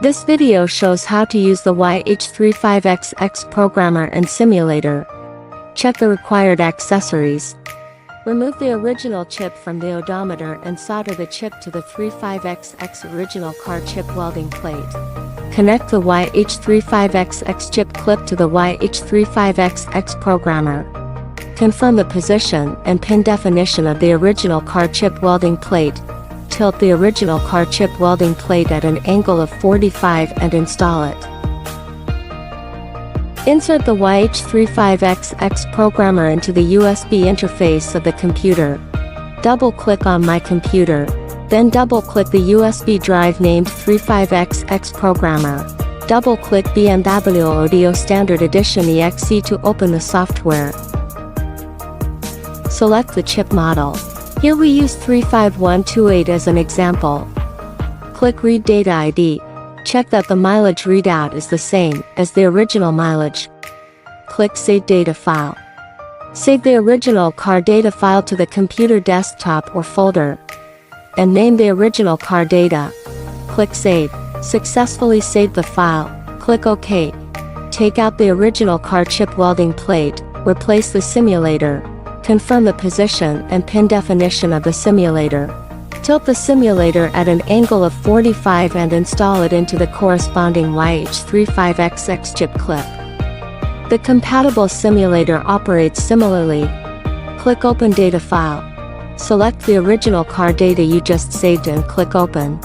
This video shows how to use the YH35XX Programmer and Simulator. Check the required accessories. Remove the original chip from the odometer and solder the chip to the 35XX original car chip welding plate. Connect the YH35XX chip clip to the YH35XX Programmer. Confirm the position and pin definition of the original car chip welding plate. Tilt the original car chip welding plate at an angle of 45 and install it. Insert the YH35XX Programmer into the USB interface of the computer. Double-click on My Computer, then double-click the USB drive named 35XX Programmer. Double-click BMW Audio Standard Edition EXE to open the software. Select the chip model. Here we use 35128 as an example. Click Read Data ID. Check that the mileage readout is the same as the original mileage. Click Save Data File. Save the original car data file to the computer desktop or folder. And name the original car data. Click Save. Successfully saved the file. Click OK. Take out the original car chip welding plate. Replace the simulator. Confirm the position and pin definition of the simulator. Tilt the simulator at an angle of 45 and install it into the corresponding YH35XX chip clip. The compatible simulator operates similarly. Click Open Data File. Select the original car data you just saved and click Open.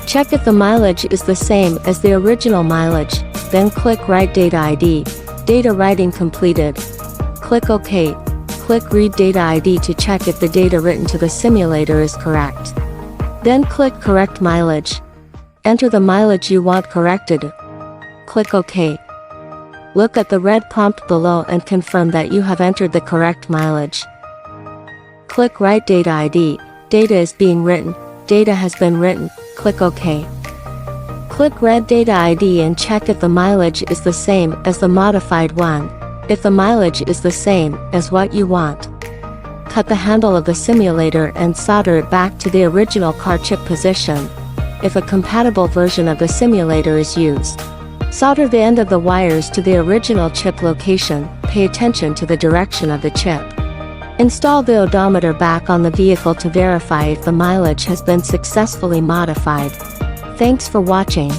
Check if the mileage is the same as the original mileage, then click Write Data ID. Data writing completed. Click OK. Click Read Data ID to check if the data written to the simulator is correct. Then click Correct Mileage. Enter the mileage you want corrected. Click OK. Look at the red prompt below and confirm that you have entered the correct mileage. Click Write Data ID. Data is being written. Data has been written. Click OK. Click Read Data ID and check if the mileage is the same as the modified one. If the mileage is the same as what you want, cut the handle of the simulator and solder it back to the original car chip position. If a compatible version of the simulator is used, solder the end of the wires to the original chip location. Pay attention to the direction of the chip. Install the odometer back on the vehicle to verify if the mileage has been successfully modified. Thanks for watching.